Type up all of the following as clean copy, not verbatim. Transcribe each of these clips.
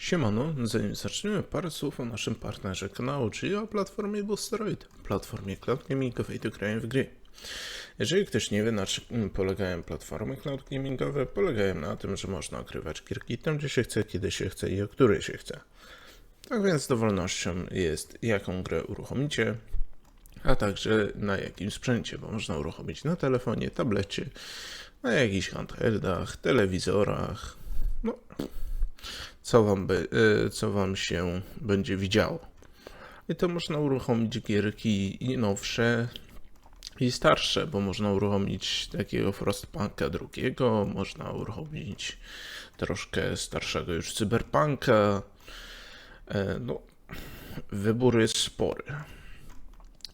Siemano, zanim zaczniemy, parę słów o naszym partnerze kanału, czyli o platformie Boosteroid, platformie cloud gamingowej do grania w gry. Jeżeli ktoś nie wie, na czym polegają platformy cloud gamingowe, polegają na tym, że można ogrywać gierki tam, gdzie się chce, kiedy się chce i o której się chce. Tak więc z dowolnością jest, jaką grę uruchomicie, a także na jakim sprzęcie, bo można uruchomić na telefonie, tablecie, na jakichś handheldach, telewizorach, no, co wam się będzie widziało. I to można uruchomić gierki i nowsze i starsze, bo można uruchomić takiego Frostpunka drugiego, można uruchomić troszkę starszego już Cyberpunka. No, wybór jest spory.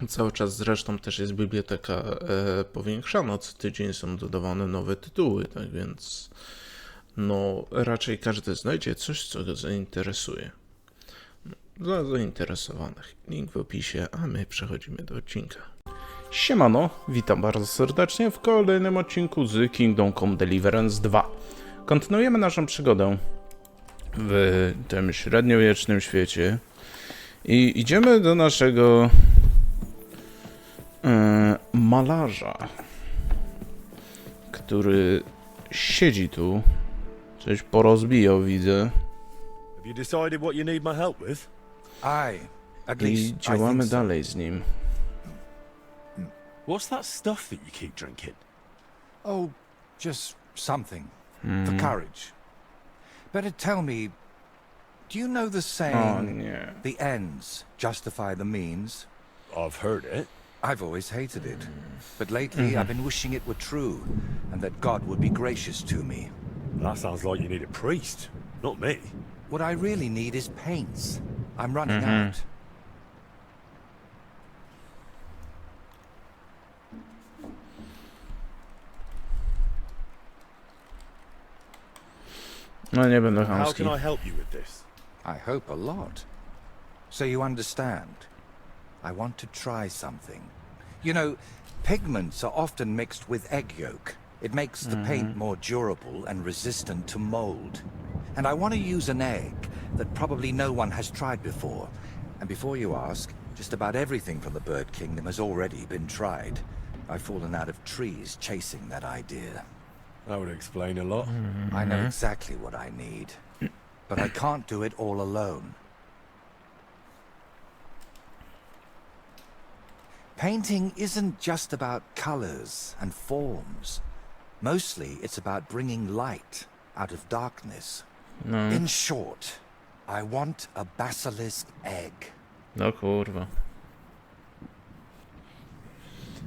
Cały czas zresztą też jest biblioteka powiększana, co tydzień są dodawane nowe tytuły, tak więc no raczej każdy znajdzie coś, co go zainteresuje. Dla zainteresowanych link w opisie, a my przechodzimy do odcinka. Siemano, witam bardzo serdecznie w kolejnym odcinku z Kingdom Come Deliverance 2. Kontynuujemy naszą przygodę w tym średniowiecznym świecie i idziemy do naszego malarza, który siedzi tu, coś porozbijał, widzę. Have you decided what you need my help with? Aye, at I least I działamy think so. dalej z nim. What's that stuff that you keep drinking? Oh, just something for courage. Better tell me, do you know the O saying, nie. the ends justify the means? I've heard it. I've always hated it, but lately I've been wishing it were true, and that God would be gracious to me. That sounds like you need a priest, not me. What I really need is paints. I'm running out. No nie będę How chamski. can I help you with this? I hope a lot. So you understand. I want to try something. You know, pigments are often mixed with egg yolk. It makes the paint more durable and resistant to mold. And I want to use an egg that probably no one has tried before. And before you ask, just about everything from the bird kingdom has already been tried. I've fallen out of trees chasing that idea. That would explain a lot. I know exactly what I need. But I can't do it all alone. Painting isn't just about colors and forms. Mostly it's about bringing light out of darkness. No, In short, I want a basilisk egg. no kurwa.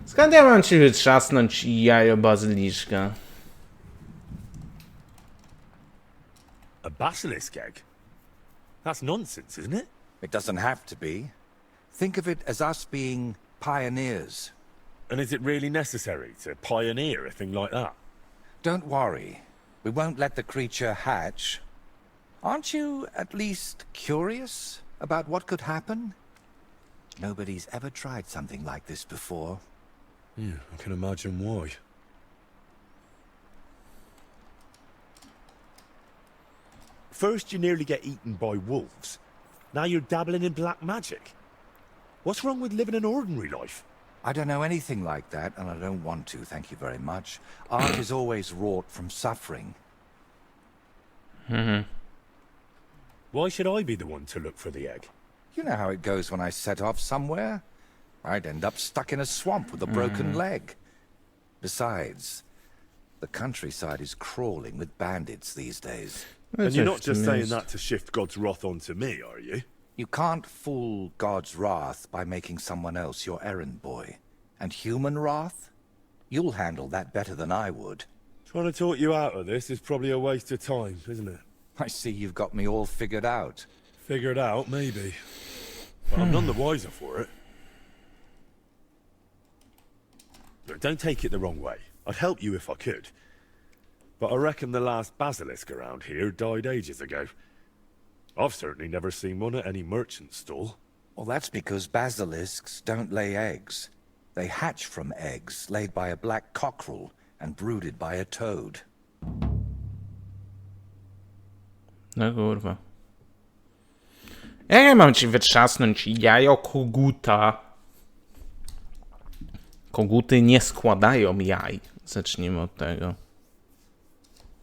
Skąd ja mam ci wytrzasnąć jajo bazyliszka? A basilisk egg? That's nonsense, isn't it? It doesn't have to be. Think of it as us being pioneers. And is it really necessary to pioneer a thing like that? Don't worry. We won't let the creature hatch. Aren't you at least curious about what could happen? Nobody's ever tried something like this before. Yeah, I can imagine why. First you nearly get eaten by wolves. Now you're dabbling in black magic. What's wrong with living an ordinary life? I don't know anything like that, and I don't want to, thank you very much. Art is always wrought from suffering. Why should I be the one to look for the egg? You know how it goes when I set off somewhere? I'd end up stuck in a swamp with a broken leg. Besides, the countryside is crawling with bandits these days. And you're not Coś w just tym saying jest. that to shift God's wrath onto me, are you? You can't fool God's wrath by making someone else your errand boy. And human wrath? You'll handle that better than I would. Trying to talk you out of this is probably a waste of time, isn't it? I see you've got me all figured out. Figured out, maybe. But I'm none the wiser for it. Look, don't take it the wrong way. I'd help you if I could. But I reckon the last basilisk around here died ages ago. I've certainly never seen one at any merchant stall. Well, that's because basilisks don't lay eggs. They hatch from eggs laid by a black cockerel and brooded by a toad. No kurwa. Jak ja mam ci wytrzasnąć jajo koguta? Koguty nie składają jaj. Zacznijmy od tego.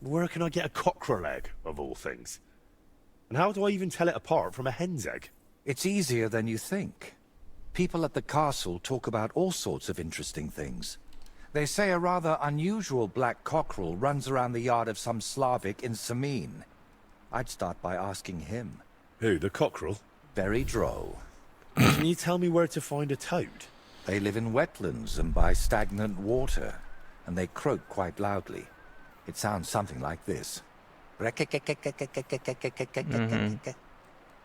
Where can I get a cockerel egg, of all things? And how do I even tell it apart from a hen's egg? It's easier than you think. People at the castle talk about all sorts of interesting things. They say a rather unusual black cockerel runs around the yard of some Slavic in Samin. I'd start by asking him. Who, the cockerel? Very droll. Can you tell me where to find a toad? They live in wetlands and by stagnant water, and they croak quite loudly. It sounds something like this.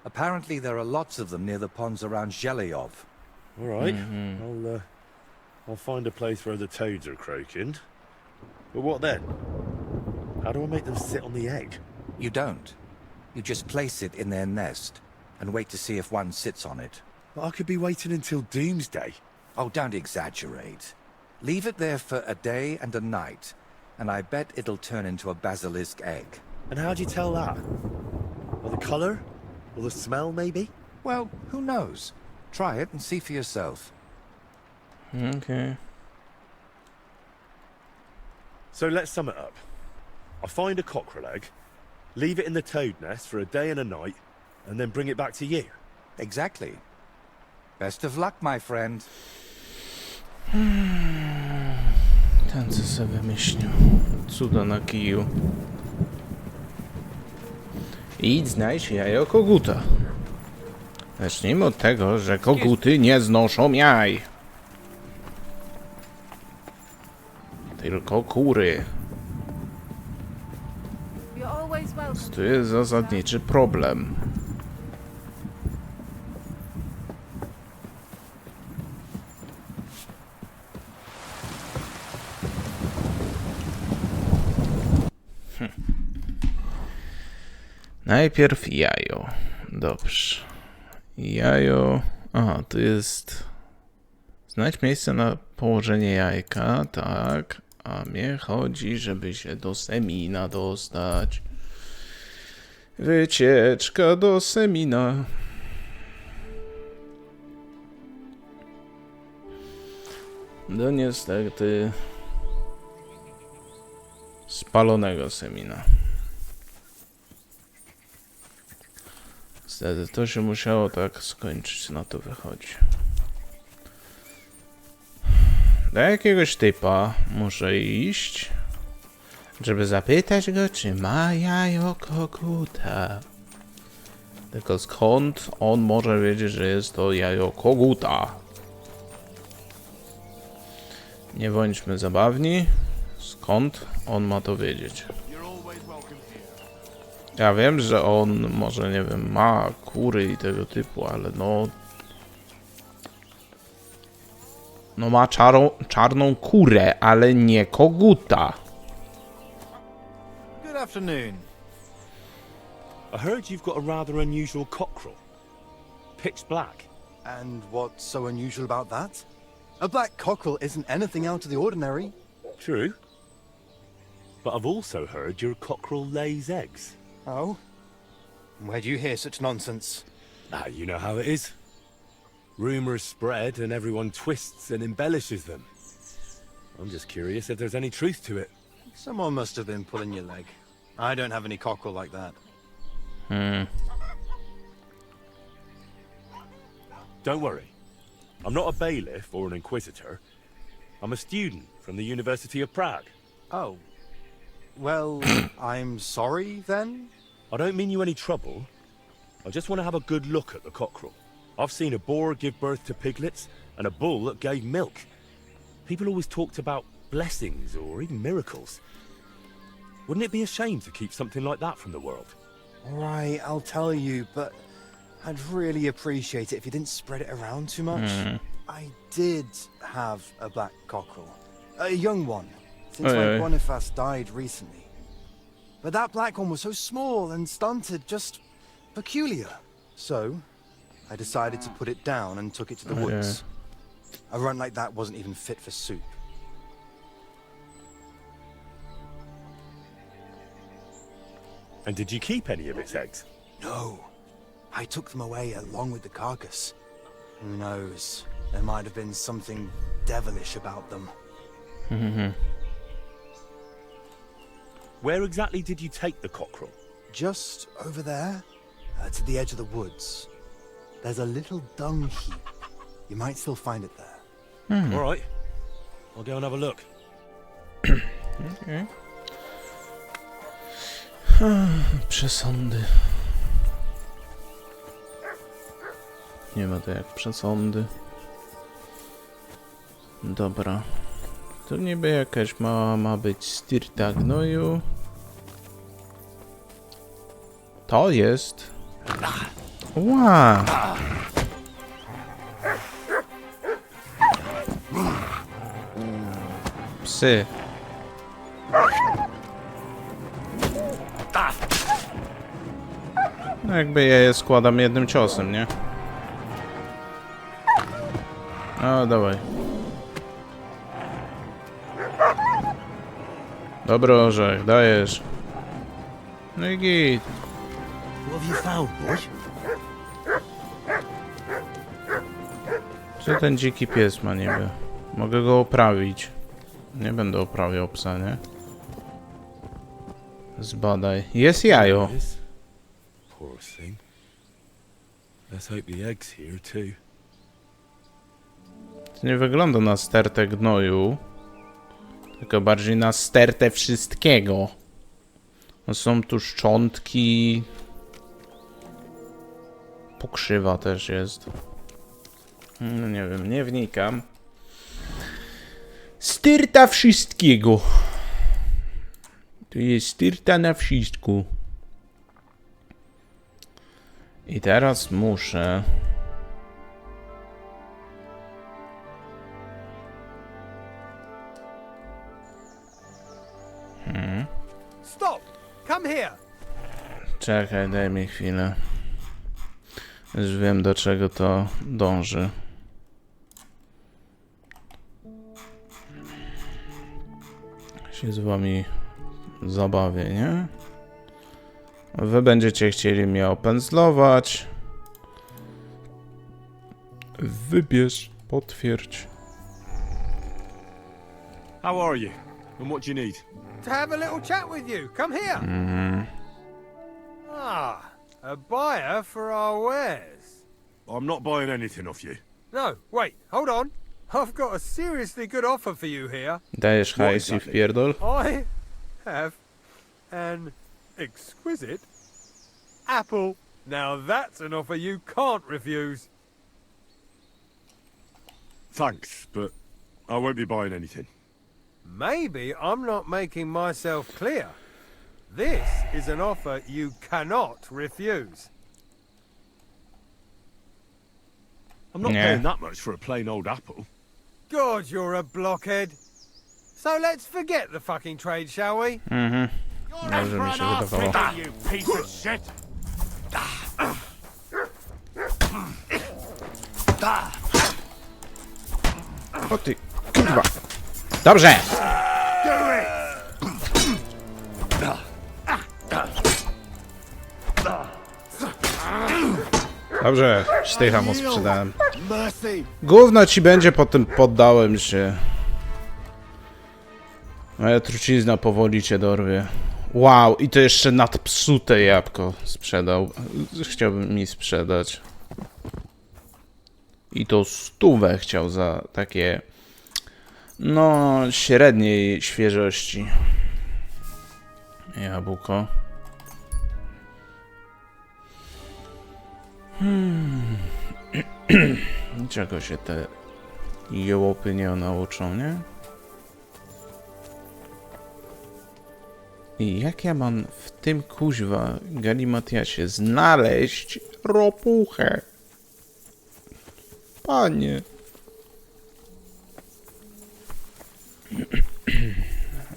Apparently there are lots of them near the ponds around Zheleyov. All right, I'll find a place where the toads are croaking. But what then? How do I make them sit on the egg? You don't. You just place it in their nest and wait to see if one sits on it. But I could be waiting until doomsday. Oh, don't exaggerate. Leave it there for a day and a night, and I bet it'll turn into a basilisk egg. And how do you tell that? Or the colour? Or the smell, maybe? Well, who knows? Try it and see for yourself. Okay. So let's sum it up. I find a cockerel egg, leave it in the toad nest for a day and a night, and then bring it back to you. Exactly. Best of luck, my friend. Ten co sobie wymyślił. Cuda na kiju. Idź znajdź jajo koguta. Zacznijmy od tego, że koguty nie znoszą jaj. Tylko kury. To jest zasadniczy problem. Najpierw jajo. Dobrze. Jajo... Aha, tu jest... Znajdź miejsce na położenie jajka, tak. A mnie chodzi, żeby się do Semina dostać. Wycieczka do Semina. No niestety... Spalonego Semina. Niestety to się musiało tak skończyć, na to wychodzi. Do jakiegoś typa muszę iść, żeby zapytać go, czy ma jajo koguta. Tylko skąd on może wiedzieć, że jest to jajo koguta? Nie bądźmy zabawni. Skąd on ma to wiedzieć? Ja wiem, że on może, nie wiem, ma kury i tego typu, ale no... No ma czarną kurę, ale nie koguta. Good afternoon. I heard you've got a rather unusual cockerel. Pitch black. And what's so unusual about that? A black cockerel isn't anything out of the ordinary. True. But I've also heard your cockerel lays eggs. Oh? Where do you hear such nonsense? Ah, you know how it is. Rumours spread and everyone twists and embellishes them. I'm just curious if there's any truth to it. Someone must have been pulling your leg. I don't have any cockerel like that. Don't worry. I'm not a bailiff or an inquisitor. I'm a student from the University of Prague. Oh. Well, I'm sorry, then? I don't mean you any trouble. I just want to have a good look at the cockerel. I've seen a boar give birth to piglets and a bull that gave milk. People always talked about blessings or even miracles. Wouldn't it be a shame to keep something like that from the world? Right, I'll tell you, but I'd really appreciate it if you didn't spread it around too much. I did have a black cockerel. A young one, since my Boniface died recently. But that black one was so small and stunted, just peculiar. So, I decided to put it down and took it to the woods. A run like that wasn't even fit for soup. And did you keep any of its eggs? No. I took them away along with the carcass. Who knows? There might have been something devilish about them. Where exactly did you take the cockerel? Just over there, to the edge of the woods, there's a little dung heap. You might still find it there. All right. I'll go and have a look. Okay. Przesądy. Nie ma to jak przesądy. Dobra. To niby jakaś ma być styrta gnoju. To jest. Ła! Psy. No jakby ja je składam jednym ciosem, nie? No dawaj. Dobry orzech, dajesz. No i git. What have you found, boy? Co ten dziki pies ma niby? Mogę go oprawić. Nie będę oprawiał psa, nie? Zbadaj. Jest jajo. Poor thing. Let's hope the egg's here too. To nie wygląda na stertę gnoju. Tylko bardziej na stertę wszystkiego. No są tu szczątki. Pokrzywa też jest. No nie wiem, nie wnikam. Styrta wszystkiego. Tu jest styrta na wszystko. I teraz muszę... Stop! Come here! Czekaj, daj mi chwilę. Już wiem, do czego to dąży. Się z wami zabawię, nie? Wy będziecie chcieli mnie opędzlować. Wybierz, potwierdź. How are you? And what do you need? To have a little chat with you. Come here. Ah, a buyer for our wares. I'm not buying anything off you. No, wait, hold on. I've got a seriously good offer for you here. Dajesz hajs i wpierdol? I have an exquisite apple. Now that's an offer you can't refuse. Thanks, but I won't be buying anything. Maybe I'm not making myself clear. This is an offer you cannot refuse. I'm not Yeah. paying that much for a plain old apple. God, you're a blockhead. So let's forget the fucking trade, shall we? Dobrze mi się wydawało. You piece of shit! O ty, kurwa. Dobrze! Dobrze, sztycha mu sprzedałem. Gówno ci będzie, potem poddałem się. Moja trucizna powoli cię dorwie. Wow, i to jeszcze nadpsute jabłko sprzedał. Chciałbym mi sprzedać. I to 100 chciał za takie... No, średniej świeżości. Jabłko. Czego się te jełopy nie nauczą, nie? I jak ja mam w tym kuźwa galimatiasie znaleźć ropuchę? Panie.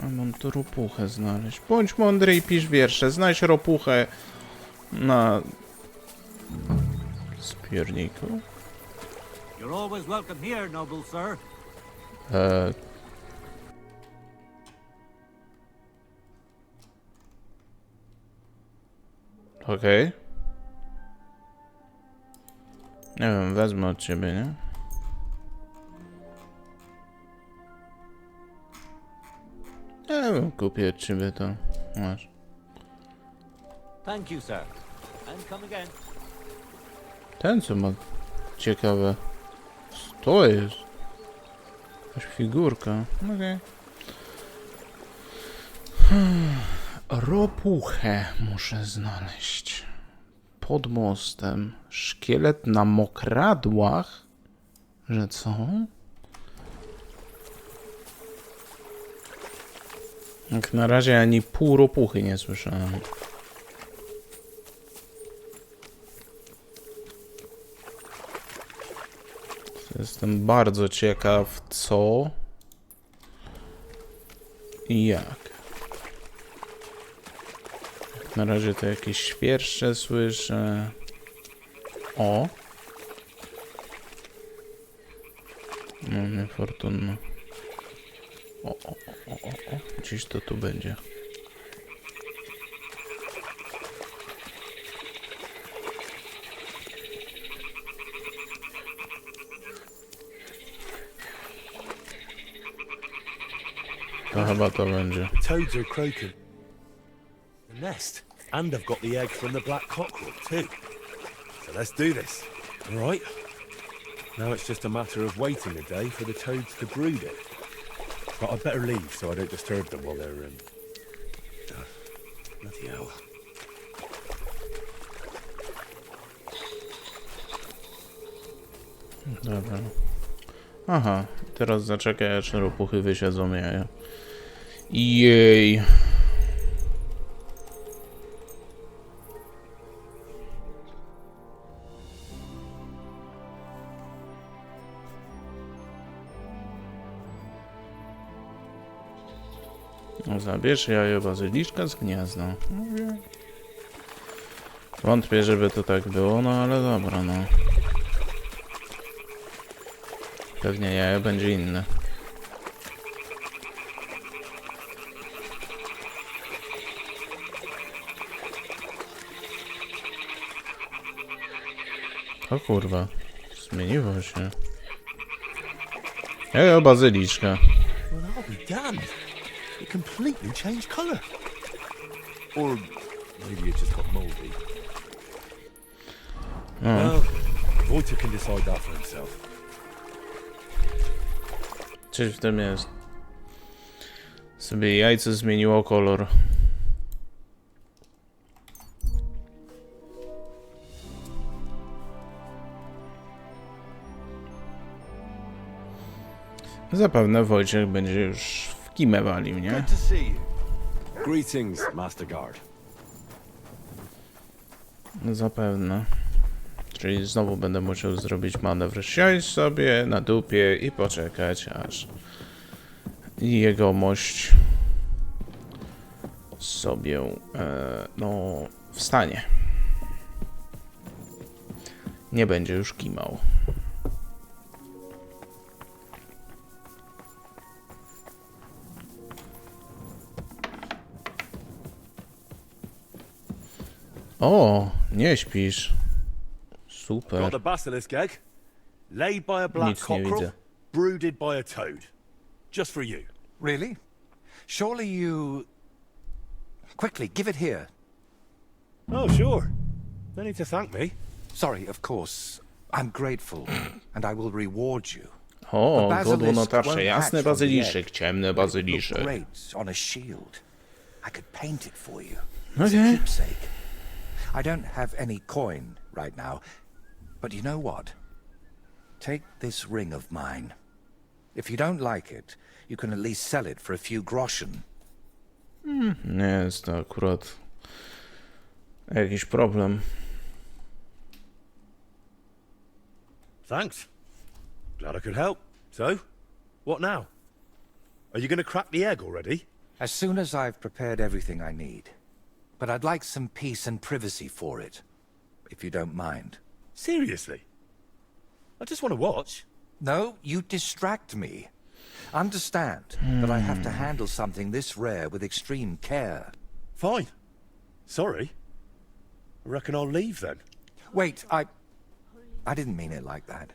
A mam tu ropuchę znaleźć. Bądź mądry i pisz wiersze. Znajdź ropuchę na spiorniku. You're always welcome here, noble sir. Okej. Nie wiem, wezmę od ciebie, nie? Nie wiem, kupię od ciebie to. Masz. Thank you, sir. And come again. Ten co ma ciekawe. Co to jest? Jakaś figurka. Okej. Ropuchę muszę znaleźć. Pod mostem. Szkielet na mokradłach? Że co? Jak na razie ani pół ropuchy nie słyszałem. Jestem bardzo ciekaw, co i jak. Na razie to jakieś świerszcze słyszę. O! No, niefortunno. O. Gdzieś to tu będzie. To chyba to będzie. Toads are croaking. The nest. And I've got the egg from the black cockerel too. So let's do this. All right. Now it's just a matter of waiting a day for the toads to brood it. But I'd better leave so I don't disturb them while they're bloody hell. Dobra. Aha, teraz zaczekaj, aż ropuchy wysiedzą jaja. Jej. No, zabierz jajo bazyliszka z gniazda. Wątpię, żeby to tak było, no ale dobra, no. Pewnie jajo będzie inne. O kurwa, zmieniło się. Jajo bazyliszka. Well, I'll be damned. It completely changed colour. Or maybe it just got mouldy. Well, Wojtek can decide that for himself. Coś w tym jest. Sobie jajce zmieniło kolor. Zapewne Wojciech będzie już w kimę walił, nie? Good to see you. Greetings, Master Guard. Zapewne. Czyli znowu będę musiał zrobić manewr. Siąść sobie na dupie i poczekać, aż jegomość sobie no wstanie. Nie będzie już kimał. O, nie śpisz. Super. Got the basilisk egg, laid by a black Nic nie cockerel, widzę. brooded by a toad. Just for you. Really? Surely you... Quickly, give it here. Oh, sure. No need to thank me. Sorry, of course. I'm grateful, and I will reward you. O, The godło basilisk notacze. won't Jasny hatch from the bazyliszek, egg. ciemny Look bazyliszek. great on a shield. I could paint it for you. Okay. It's a keepsake. I don't have any coin right now, but you know what? Take this ring of mine. If you don't like it, you can at least sell it for a few groschen. Nie jest to akurat jakiś problem. Thanks. Glad I could help. So, what now? Are you going to crack the egg already? As soon as I've prepared everything I need. But I'd like some peace and privacy for it, if you don't mind. Seriously? I just want to watch. No, you distract me. Understand that I have to handle something this rare with extreme care. Fine. Sorry. I reckon I'll leave then. Wait, I didn't mean it like that.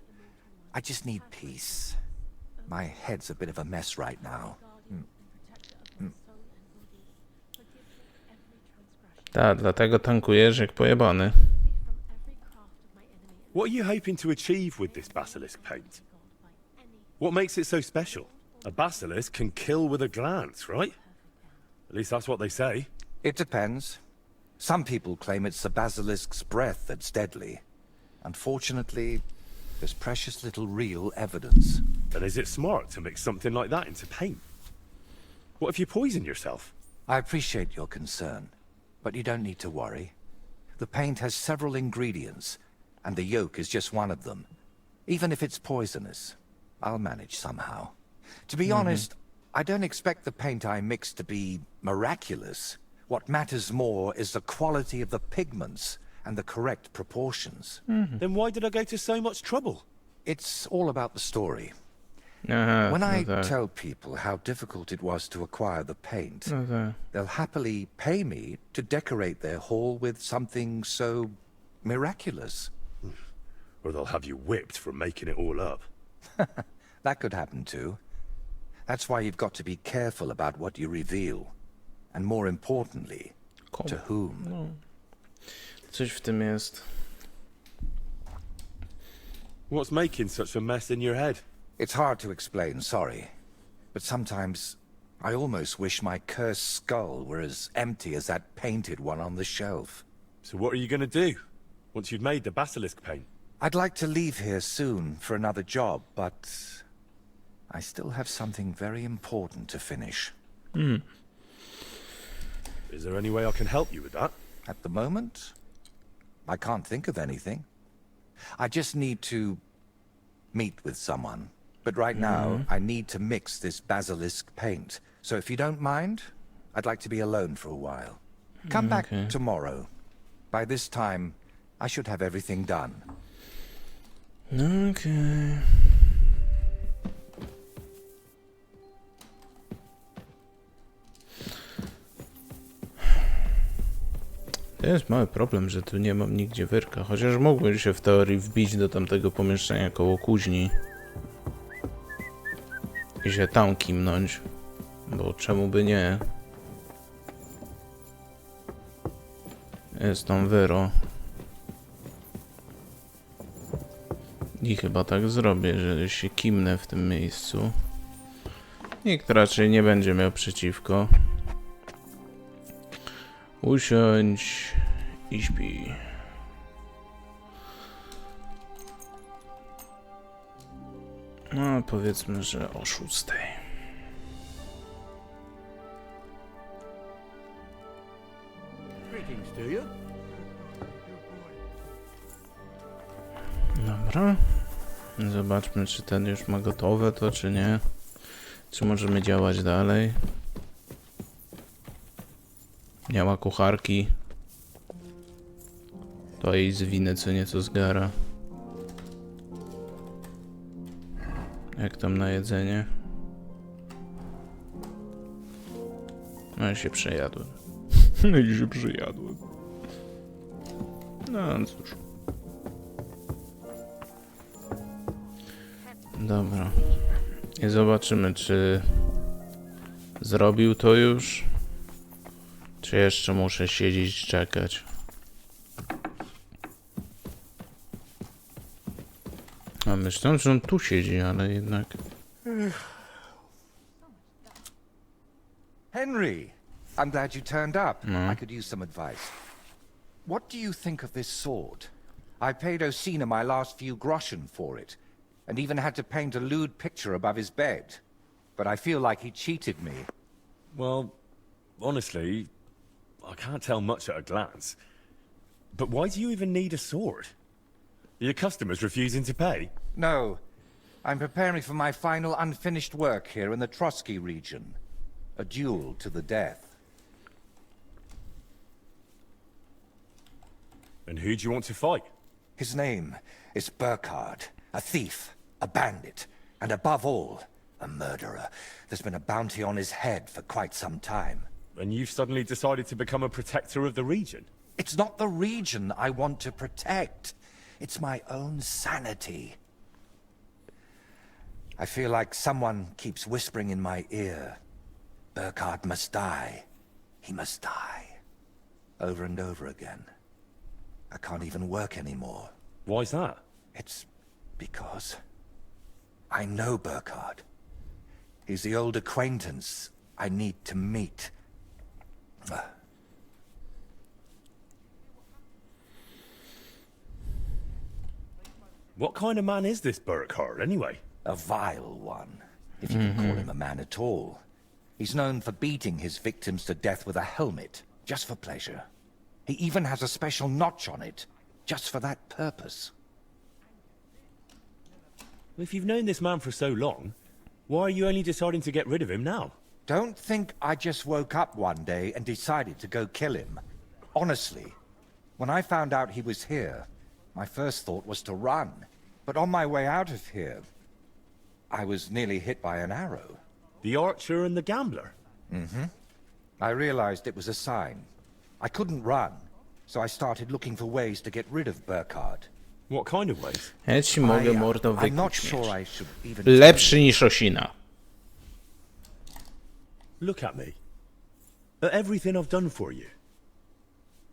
I just need peace. My head's a bit of a mess right now. Tak, dlatego tankujesz jak pojebany. What are you hoping to achieve with this basilisk paint? What makes it so special? A basilisk can kill with a glance, right? At least that's what they say. It depends. Some people claim it's the basilisk's breath that's deadly. Unfortunately, there's precious little real evidence. Then is it smart to mix something like that into paint? What if you poison yourself? I appreciate your concern, but you don't need to worry. The paint has several ingredients, and the yolk is just one of them. Even if it's poisonous, I'll manage somehow. To be honest, I don't expect the paint I mix to be miraculous. What matters more is the quality of the pigments and the correct proportions. Then why did I go to so much trouble? It's all about the story. Aha, When I no tak. tell people how difficult it was to acquire the paint, No tak. they'll happily pay me to decorate their hall with something so miraculous. Or they'll have you whipped for making it all up. That could happen too. That's why you've got to be careful about what you reveal. And more importantly, to whom. Coś w tym jest. What's making such a mess in your head? It's hard to explain, sorry. But sometimes I almost wish my cursed skull were as empty as that painted one on the shelf. So what are you going to do once you've made the basilisk paint? I'd like to leave here soon for another job, but I still have something very important to finish. Is there any way I can help you with that? At the moment, I can't think of anything. I just need to meet with someone. But right now, I need to mix this basilisk paint. So if you don't mind, I'd like to be alone for a while. Come back tomorrow. By this time, I should have everything done. Okej. To jest mały problem, że tu nie mam nigdzie wyrka. Chociaż mógłbym się w teorii wbić do tamtego pomieszczenia koło kuźni. I się tam kimnąć. Bo czemu by nie? Jest tam wyro. I chyba tak zrobię, że się kimnę w tym miejscu. Nikt raczej nie będzie miał przeciwko. Usiądź i śpi. No, powiedzmy, że o 6. Greetings to you. Dobra. Zobaczmy, czy ten już ma gotowe to, czy nie. Czy możemy działać dalej. Nie ma kucharki. To jej z winy co nieco zgara. Jak tam na jedzenie? No i się przejadłem. No i się przejadłem. No cóż. Dobra. I zobaczymy, czy zrobił to już, czy jeszcze muszę siedzieć i czekać. A myślę, że on tu siedzi, ale jednak... Henry, I'm glad you turned up. I could use some advice. What do you think of this sword? I paid Osina my last few groschen for it, and even had to paint a lewd picture above his bed. But I feel like he cheated me. Well, honestly, I can't tell much at a glance. But why do you even need a sword? Are your customers refusing to pay? No, I'm preparing for my final unfinished work here in the Trotsky region. A duel to the death. And who do you want to fight? His name is Burkhard, a thief, a bandit, and above all, a murderer. There's been a bounty on his head for quite some time. And you've suddenly decided to become a protector of the region? It's not the region I want to protect. It's my own sanity. I feel like someone keeps whispering in my ear, Burkhard must die. He must die. Over and over again. I can't even work anymore. Why's that? It's because I know Burkhard. He's the old acquaintance I need to meet. What kind of man is this Burkhard, anyway? A vile one, if you can call him a man at all. He's known for beating his victims to death with a helmet, just for pleasure. He even has a special notch on it, just for that purpose. If you've known this man for so long, why are you only deciding to get rid of him now? Don't think I just woke up one day and decided to go kill him. Honestly, when I found out he was here, my first thought was to run. But on my way out of here, I was nearly hit by an arrow. The archer and the gambler? I realized it was a sign. I couldn't run, so I started looking for ways to get rid of Burkhard. What kind of ways? Ja ci mogę mordo I'm not wykuć sure miecz. I should even tell Lepszy niż Osina. Look at me. At everything I've done for you.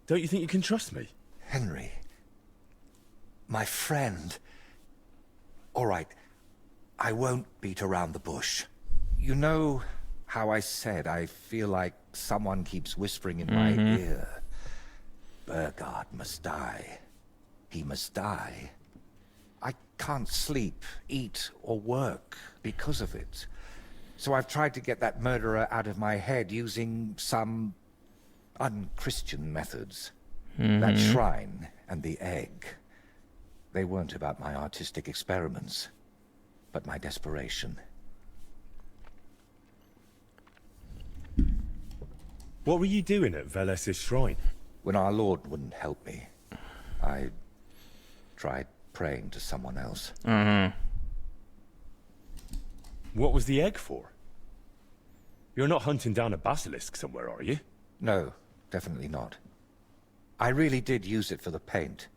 Don't you think you can trust me? Henry, my friend. All right, I won't beat around the bush. You know how I said I feel like someone keeps whispering in my ear, Burkhard must die. He must die. I can't sleep, eat, or work because of it. So I've tried to get that murderer out of my head using some unchristian methods. That shrine and the egg. They weren't about my artistic experiments, but my desperation. What were you doing at Veles's shrine? When our Lord wouldn't help me, I tried praying to someone else. What was the egg for? You're not hunting down a basilisk somewhere, are you? No, definitely not. I really did use it for the paint.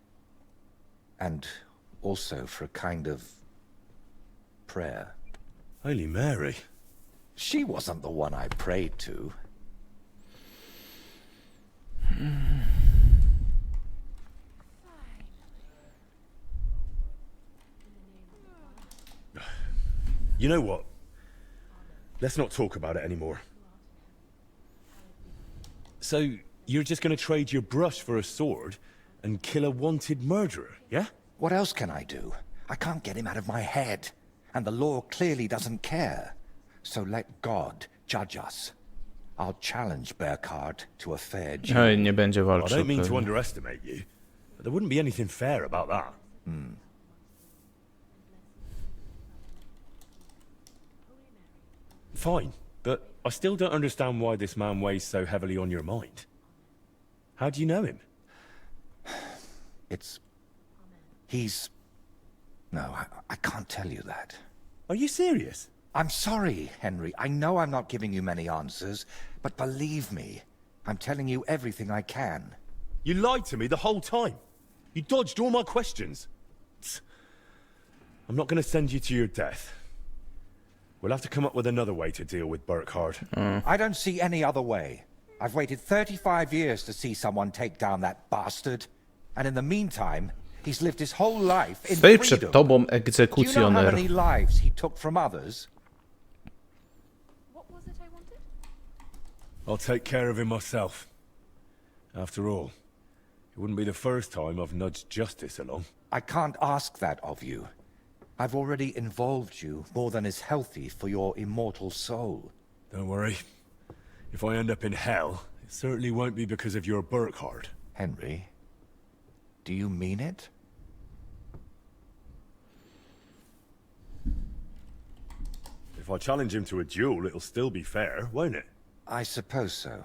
And also for a kind of prayer. Holy Mary. She wasn't the one I prayed to. You know what? Let's not talk about it anymore. So, you're just gonna trade your brush for a sword and kill a wanted murderer, yeah? What else can I do? I can't get him out of my head. And the law clearly doesn't care. So let God judge us. I'll challenge Burkhard to a fair duel. Oj, nie będzie I walczył. don't mean to pewnie. underestimate you, but there wouldn't be anything fair about that. Fine, but I still don't understand why this man weighs so heavily on your mind. How do you know him? No, I can't tell you that. Are you serious? I'm sorry, Henry. I know I'm not giving you many answers, but believe me, I'm telling you everything I can. You lied to me the whole time. You dodged all my questions. I'm not going to send you to your death. We'll have to come up with another way to deal with Burkhard. I don't see any other way. I've waited 35 years to see someone take down that bastard. And in the meantime, he's lived his whole life in Stoi przed freedom. tobą Do you know how egzekucjoner. many lives he took from others? What was it I wanted? I'll take care of him myself. After all, it wouldn't be the first time I've nudged justice along. I can't ask that of you. I've already involved you more than is healthy for your immortal soul. Don't worry. If I end up in hell, it certainly won't be because of your Burkhard. Henry, do you mean it? If I challenge him to a duel, it'll still be fair, won't it? I suppose so.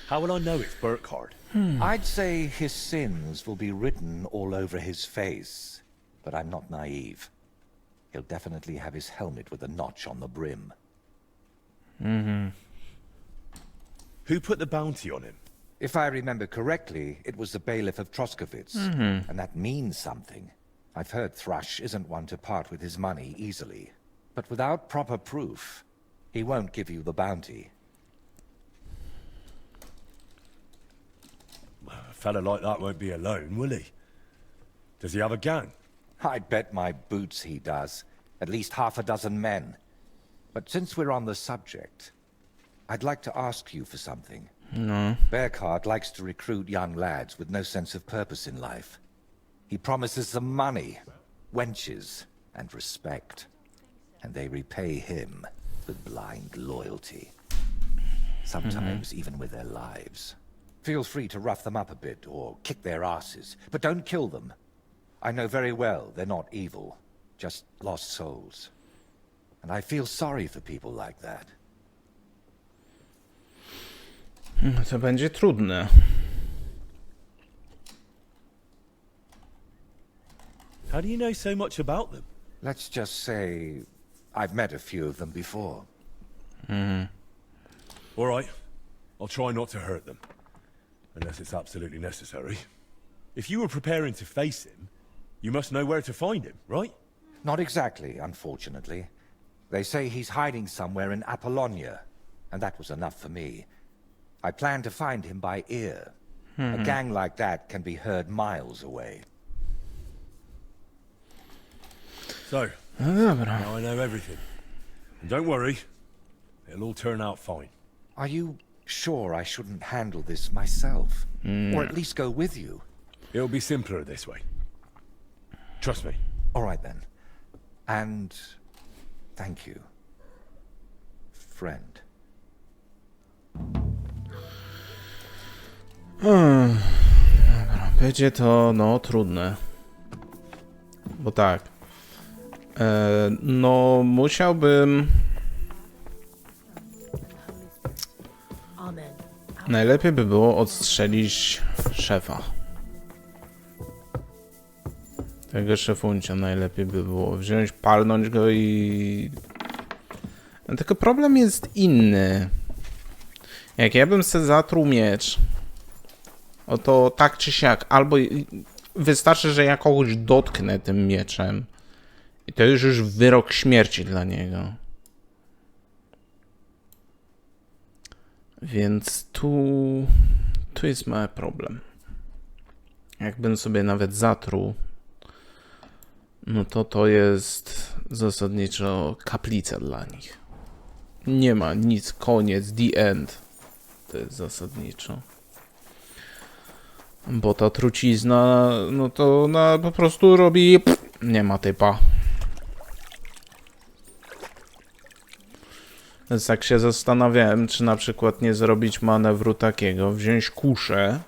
How will I know it's Burkhard? I'd say his sins will be written all over his face, but I'm not naive. He'll definitely have his helmet with a notch on the brim. Who put the bounty on him? If I remember correctly, it was the bailiff of Troskowitz, and that means something. I've heard Thrush isn't one to part with his money easily, but without proper proof, he won't give you the bounty. A fella like that won't be alone, will he? Does he have a gang? I'd bet my boots he does. At least half a dozen men. But since we're on the subject, I'd like to ask you for something. No. Bearcard likes to recruit young lads with no sense of purpose in life. He promises them money, wenches, and respect. And they repay him with blind loyalty. Sometimes even with their lives. Feel free to rough them up a bit or kick their asses, but don't kill them. I know very well they're not evil, just lost souls. And I feel sorry for people like that. To będzie trudne. How do you know so much about them? Let's just say I've met a few of them before. All right. I'll try not to hurt them. Unless it's absolutely necessary. If you were preparing to face him, you must know where to find him, right? Not exactly, unfortunately. They say he's hiding somewhere in Apollonia, and that was enough for me. I plan to find him by ear. A gang like that can be heard miles away. So, No dobra. now I know everything. And don't worry, it'll all turn out fine. Are you sure I shouldn't handle this myself? Or at least go with you? It'll be simpler this way. Trust me. All right then. And thank you, friend. Dobra, będzie to no trudne. Bo tak. No musiałbym. Najlepiej by było odstrzelić szefa. Tego szefuncia najlepiej by było wziąć, palnąć go i... Tylko problem jest inny. Jak ja bym sobie zatruł miecz, to tak czy siak, albo wystarczy, że ja kogoś dotknę tym mieczem i to już wyrok śmierci dla niego. Więc tu jest mały problem. Jakbym sobie nawet zatruł, no to jest zasadniczo kaplica dla nich. Nie ma nic, koniec, the end. To jest zasadniczo. Bo ta trucizna, no to ona po prostu robi... Nie ma typa. Więc tak się zastanawiałem, czy na przykład nie zrobić manewru takiego, wziąć kuszę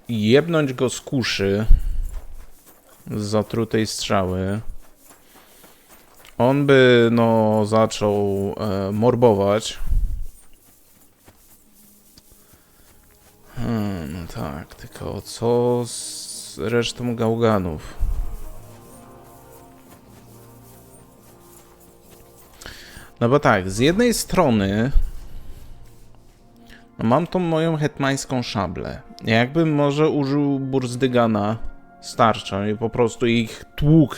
i jebnąć go z kuszy z zatrutej strzały. On by, no, zaczął morbować. No tak, tylko co z resztą gałganów? No bo tak, z jednej strony no mam tą moją hetmańską szablę. Jakbym może użył burzdygana z tarczą i po prostu ich tłukł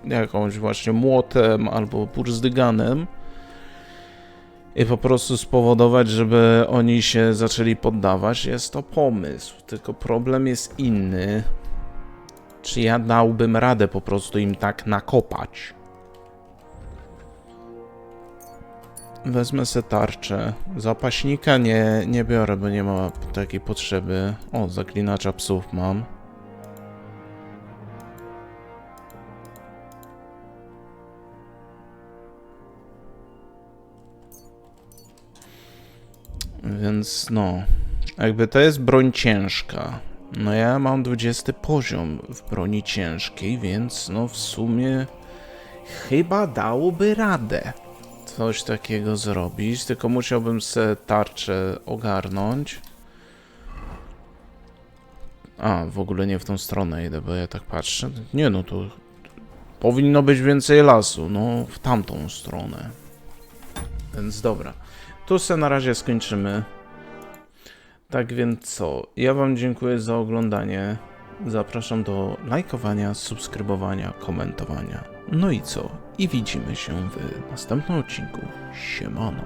jakąś właśnie młotem albo burzdyganem i po prostu spowodować, żeby oni się zaczęli poddawać, jest to pomysł. Tylko problem jest inny. Czy ja dałbym radę po prostu im tak nakopać? Wezmę se tarczę. Zapaśnika nie biorę, bo nie ma takiej potrzeby. O, zaklinacza psów mam. Więc no, jakby to jest broń ciężka. No ja mam 20 poziom w broni ciężkiej, więc no w sumie chyba dałoby radę coś takiego zrobić, tylko musiałbym sobie tarczę ogarnąć. A, w ogóle nie w tą stronę idę, bo ja tak patrzę. Nie no, to powinno być więcej lasu, no w tamtą stronę. Więc dobra. tu se na razie skończymy. Tak więc co? Ja wam dziękuję za oglądanie. Zapraszam do lajkowania, subskrybowania, komentowania. No i co? I widzimy się w następnym odcinku. Siemano.